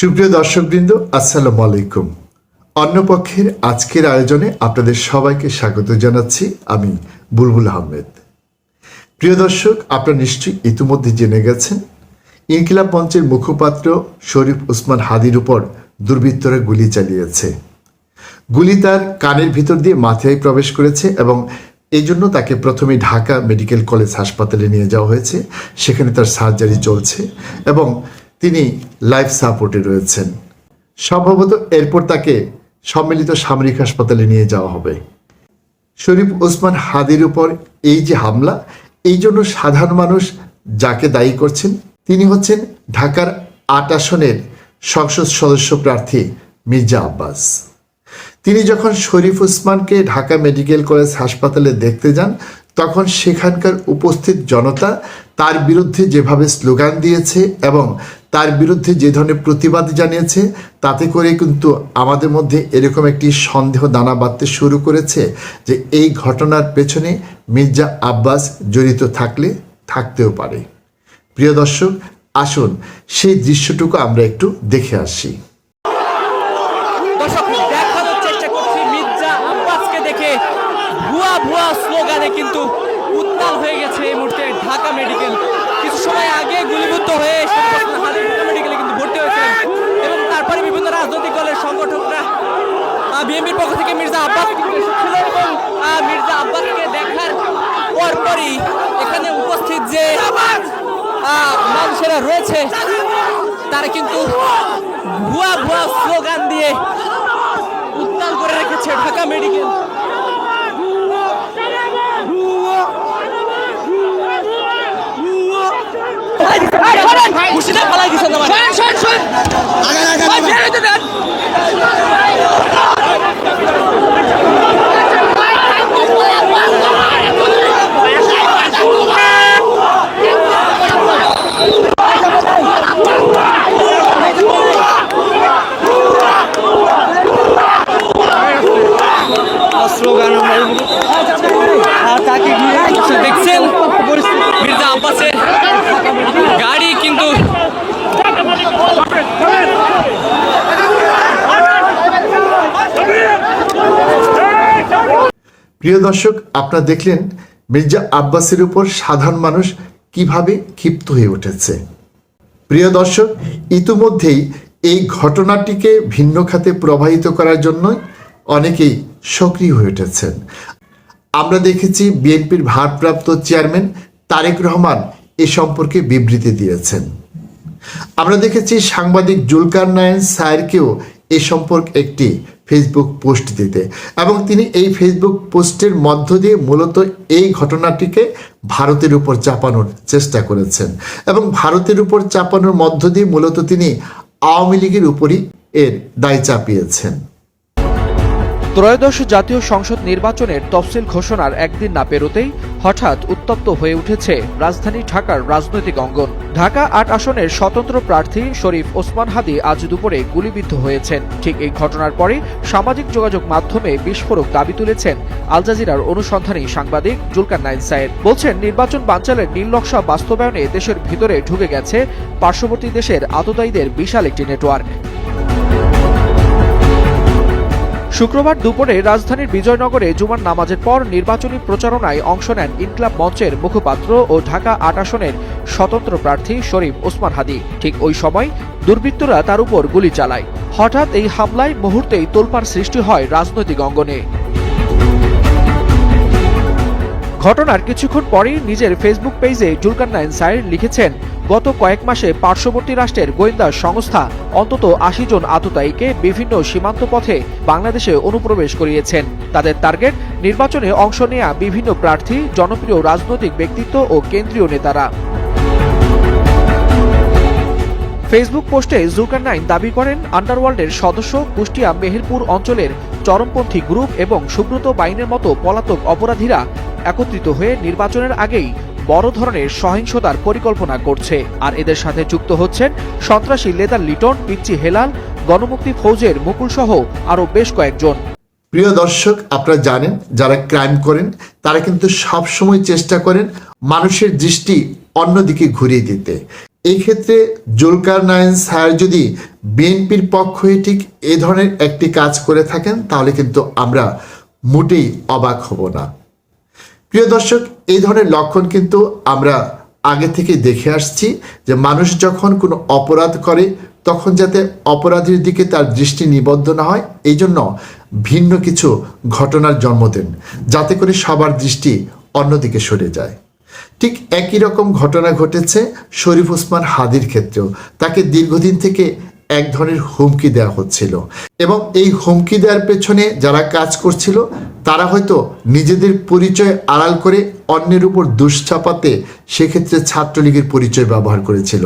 সুপ্রিয় দর্শকবৃন্দ, আসসালামু আলাইকুম। অন্যপক্ষের আজকের আয়োজনে আপনাদের সবাইকে স্বাগত জানাচ্ছি। আমি বুলবুল আহমেদ। প্রিয় দর্শক, আপনারা নিশ্চয়ই ইতিমধ্যে জেনে গেছেন ইনকিলাব মঞ্চের মুখপাত্র শরীফ ওসমান হাদির উপর দুর্বৃত্তরা গুলি চালিয়েছে। গুলি তার কানের ভিতর দিয়ে মাথায় প্রবেশ করেছে এবং এই জন্য তাকে প্রথমে ঢাকা মেডিকেল কলেজ হাসপাতালে নিয়ে যাওয়া হয়েছে। সেখানে তার সার্জারি চলছে এবং তিনি লাইফ সাপোর্টে রয়েছেন। সম্ভবত এরপর তাকে সম্মিলিত সামরিক হাসপাতালে নিয়ে যাওয়া হবে। শরীফ ওসমান হাদির উপর এই যে হামলা, এই জন্য সাধারণ মানুষ যাকে দায়ী করছেন তিনি হচ্ছেন ঢাকার ৮ আসনের সংসদ সদস্য প্রার্থী মির্জা আব্বাস। তিনি যখন শরীফ ওসমানকে ঢাকা মেডিকেল কলেজ হাসপাতালে দেখতে যান, তখন সেখানকার উপস্থিত জনতা তার বিরুদ্ধে যেভাবে স্লোগান দিয়েছে এবং তার বিরুদ্ধে যে ধরনের প্রতিবাদ জানিয়েছে, তাতে করে কিন্তু আমাদের মধ্যে এরকম একটি সন্দেহ দানা বাঁধতে শুরু করেছে যে এই ঘটনার পেছনে মির্জা আব্বাস জড়িত থাকতেও পারে। প্রিয় দর্শক, আসুন সেই দৃশ্যটুকু আমরা একটু দেখে আসি। দেখানোর চেষ্টা করছি মির্জা আব্বাসকে দেখে ভুয়া ভুয়া স্লোগানে কিন্তু উত্তাল হয়ে গেছে এই মুহূর্তে ঢাকা মেডিকেল। কিছু সময় আগে গুলিবিদ্ধ হয়ে ঢাকা মেডিকেলে কিন্তু ভর্তি হয়েছেন এবং তারপরে বিভিন্ন রাজনৈতিক দলের সংগঠকরা বিএনপির পক্ষ থেকে মির্জা আব্বাস কিন্তু এসেছিল এবং মির্জা আব্বাসকে দেখার পরপরই এখানে উপস্থিত যে মানুষেরা রয়েছে তারা কিন্তু ভুয়া ভুয়া স্লোগান দিয়ে উত্তাল করে রেখেছে ঢাকা মেডিকেল। দেখছেন মির্জা আব্বাসের গাড়ি কিন্তু প্রিয় দর্শক, আপনারা দেখলেন মির্জা আব্বাসের উপর সাধারণ মানুষ কিভাবে ক্ষিপ্ত হয়ে উঠেছে। প্রিয় দর্শক, ইতিমধ্যেই এই ঘটনাটিকে ভিন্ন খাতে প্রবাহিত করার জন্য অনেকেই সক্রিয় হয়ে উঠেছেন। আমরা দেখেছি বিএনপির ভারপ্রাপ্ত চেয়ারম্যান তারেক রহমান এ সম্পর্কে বিবৃতি দিয়েছেন। আমরা দেখেছি সাংবাদিক জুলকারনাইন স্যারকেও এ সম্পর্কে একটি ফেসবুক পোস্ট দিতে, এবং তিনি এই ফেসবুক পোস্টের মধ্য দিয়ে মূলত এই ঘটনাটিকে ভারতের উপর চাপানোর চেষ্টা করেছেন এবং ভারতের উপর চাপানোর মধ্য দিয়ে মূলত তিনি আওয়ামী লীগের উপরই এর দায় চাপিয়েছেন। ত্রয়োদশ জাতীয় সংসদ নির্বাচনের তফসিল ঘোষণার একদিন না পেরোতেই হঠাৎ উত্তপ্ত হয়ে উঠেছে রাজধানী ঢাকার রাজনৈতিক অঙ্গন। ঢাকা ৮ আসনের স্বতন্ত্র প্রার্থী শরীফ ওসমান হাদি আজ দুপুরে গুলিবিদ্ধ হয়েছেন। ঠিক এই ঘটনার পরে সামাজিক যোগাযোগ মাধ্যমে বিস্ফোরক দাবি তুলেছেন আল জাজিরার অনুসন্ধানী সাংবাদিক জুলকারনাইন সায়েদ। বলছেন, নির্বাচন বানচালের নীল নকশা বাস্তবায়নে দেশের ভিতরে ঢুকে গেছে পার্শ্ববর্তী দেশের আততায়ীদের বিশাল একটি নেটওয়ার্ক। শুক্রবার দুপুরে রাজধানীর বিজয়নগরে জুমার নামাজের পর নির্বাচনী প্রচারণায় অংশ নেন ইনকিলাব মঞ্চের মুখপাত্র ও ঢাকা ৮ আসনের স্বতন্ত্র প্রার্থী শরীফ ওসমান হাদি। ঠিক ওই সময় দুর্বৃত্তরা তার উপর গুলি চালায়। হঠাৎ এই হামলায় মুহূর্তেই তোলপাড় সৃষ্টি হয় রাজনৈতিক অঙ্গনে। ঘটনার কিছুক্ষণ পরেই নিজের ফেসবুক পেজে জুলকারনাইন সায়েদ লিখেছেন, গত কয়েক মাসে পার্শ্ববর্তী রাষ্ট্রের গোয়েন্দা সংস্থা অন্তত ৮০ জন আততায়ীকে বিভিন্ন সীমান্ত পথে বাংলাদেশে অনুপ্রবেশ করিয়েছেন। তাদের টার্গেট নির্বাচনে অংশ নেয়া বিভিন্ন প্রার্থী, জনপ্রিয় রাজনৈতিক ব্যক্তিত্ব ও কেন্দ্রীয় নেতারা। ফেসবুক পোস্টে জুলকারনাইন দাবি করেন, আন্ডারওয়ার্ল্ডের সদস্য, কুষ্টিয়া মেহেরপুর অঞ্চলের চরমপন্থী গ্রুপ এবং সুব্রত বাইনের মতো পলাতক অপরাধীরা একত্রিত হয়ে নির্বাচনের আগেই বড় ধরনের সহিংসতার পরিকল্পনা করছে। আর এদের সাথে যুক্ত হচ্ছেন সন্ত্রাসী লেদার লিটন, পিচ্চি হেলাল, গণমুক্তি ফৌজের মুকুল সহ আরো বেশ কয়েকজন। প্রিয় দর্শক, আপনারা জানেন যারা ক্রাইম করেন তারা কিন্তু সবসময় চেষ্টা করেন মানুষের দৃষ্টি অন্যদিকে ঘুরিয়ে দিতে। এই ক্ষেত্রে জুলকারনাইন স্যার যদি বিএনপির পক্ষ হয়ে ঠিক এ ধরনের একটি কাজ করে থাকেন তাহলে কিন্তু আমরা মোটেই অবাক হব না। প্রিয় দর্শক, এই ধরনের লক্ষণ কিন্তু আমরা আগে থেকে দেখে আসছি যে মানুষ যখন কোনো অপরাধ করে তখন যাতে অপরাধীর দিকে তার দৃষ্টি নিবদ্ধ না হয়, এই জন্য ভিন্ন কিছু ঘটনার জন্ম দেন যাতে করে সবার দৃষ্টি অন্যদিকে সরে যায়। ঠিক একই রকম ঘটনা ঘটেছে শরীফ ওসমান হাদির ক্ষেত্রেও। তাকে দীর্ঘদিন থেকে এক ধরনের হুমকি দেওয়া হচ্ছিল এবং এই হুমকি দেওয়ার পেছনে যারা কাজ করছিল তারা হয়তো নিজেদের পরিচয় আড়াল করে অন্যের উপর দোষ চাপাতে সেক্ষেত্রে ছাত্রলীগের পরিচয় ব্যবহার করেছিল।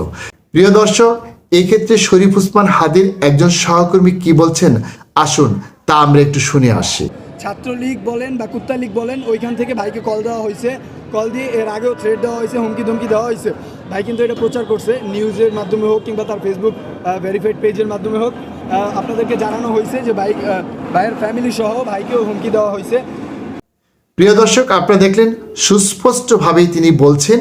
প্রিয় দর্শক, এক্ষেত্রে শরীফ ওসমান হাদির একজন সহকর্মী কি বলছেন আসুন তা আমরা একটু শুনে আসি। ছাত্রলীগ বলেন বা কুত্তা লীগ বলেন, ওইখান থেকে ভাইকে কল দেওয়া হয়েছে, কল দিয়ে এর আগেও থ্রেড দেওয়া হয়েছে, হুমকি ধমকি দেওয়া হয়েছে। ভাই কিন্তু এটা প্রচার করছে নিউজের মাধ্যমে হোক কিংবা তার ফেসবুক ভেরিফাইড পেজের মাধ্যমে হোক। আপনাদেরকে জানানো হয়েছে যে ভাইয়ের ফ্যামিলি সহ ভাইকেও হুমকি দেওয়া হয়েছে। প্রিয় দর্শক, আপনারা দেখলেন সুস্পষ্টভাবেই তিনি বলছেন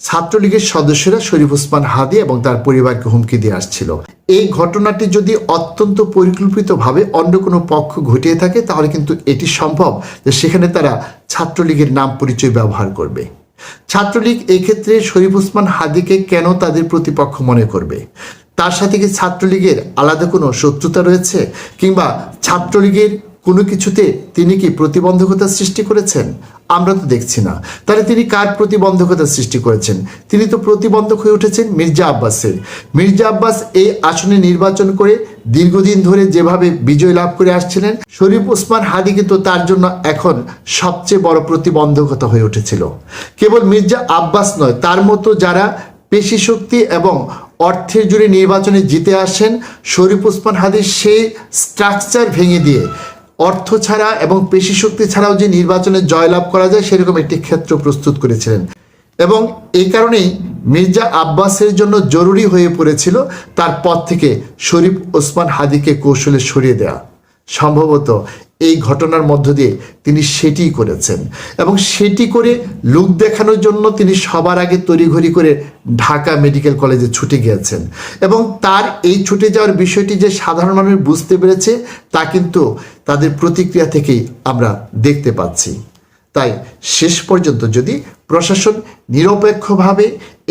ছাত্রলীগের সদস্যরা শরীফ ওসমান হাদি এবং তার পরিবারকে হুমকি দিয়ে আসছিল। এই ঘটনাটি যদি অত্যন্ত পরিকল্পিতভাবে অন্য কোনো পক্ষ ঘটিয়ে থাকে তাহলে কিন্তু এটি সম্ভব যে সেখানে তারা ছাত্রলীগের নাম পরিচয় ব্যবহার করবে। ছাত্রলীগ এই ক্ষেত্রে শরীফ ওসমান হাদিকে কেন তাদের প্রতিপক্ষ মনে করবে? তার সাথে কি ছাত্রলীগের আলাদা কোনো শত্রুতা রয়েছে, কিংবা ছাত্রলীগের কোনো কিছুতে তিনি কি প্রতিবন্ধকতা সৃষ্টি করেছেন? আমরা তো দেখছি না। তাহলে তিনি কার প্রতিবন্ধকতা সৃষ্টি করেছেন? তিনি তো প্রতিবন্ধক হয়ে উঠেছেন মির্জা আব্বাসের। মির্জা আব্বাস এই আসনে নির্বাচন করে দীর্ঘদিন ধরে যেভাবে বিজয় লাভ করে আসছিলেন, শরীফ ওসমান হাদি কিন্তু তার জন্য এখন সবচেয়ে বড় প্রতিবন্ধকতা হয়ে উঠেছিল। কেবল মির্জা আব্বাস নয়, তার মতো যারা পেশি শক্তি এবং অর্থের জোরে নির্বাচনে জিতে আসেন, শরীফ ওসমান হাদির সেই স্ট্রাকচার ভেঙে দিয়ে অর্থ ছাড়া এবং পেশি শক্তি ছাড়াও যে নির্বাচনে জয়লাভ করা যায় সেরকম একটি ক্ষেত্র প্রস্তুত করেছিলেন। এবং এই কারণেই মির্জা আব্বাসের জন্য জরুরি হয়ে পড়েছিল তার পদ থেকে শরীফ ওসমান হাদিকে কৌশলে সরিয়ে দেওয়া। সম্ভবত এই ঘটনার মধ্য দিয়ে তিনি সেটিই করেছেন এবং সেটি করে লোক দেখানোর জন্য তিনি সবার আগে তড়িঘড়ি করে ঢাকা মেডিকেল কলেজে ছুটে গিয়েছেন এবং তার এই ছুটে যাওয়ার বিষয়টি যে সাধারণ মানুষ বুঝতে পেরেছে তা কিন্তু তাদের প্রতিক্রিয়া থেকেই আমরা দেখতে পাচ্ছি। তাই শেষ পর্যন্ত যদি প্রশাসন নিরপেক্ষভাবে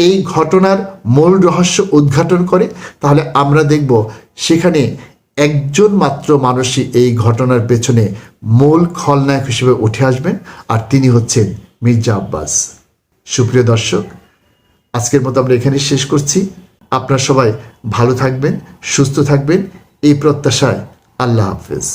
এই ঘটনার মূল রহস্য উদ্ঘাটন করে তাহলে আমরা দেখব সেখানে একজন মাত্র মানুষই এই ঘটনার পেছনে মূল খলনায়ক হিসেবে উঠে আসবেন, আর তিনি হচ্ছেন মির্জা আব্বাস। সুপ্রিয় দর্শক, আজকের মতো আমরা এখানে শেষ করছি। আপনারা সবাই ভালো থাকবেন, সুস্থ থাকবেন এই প্রত্যাশায়। আল্লাহ হাফেজ।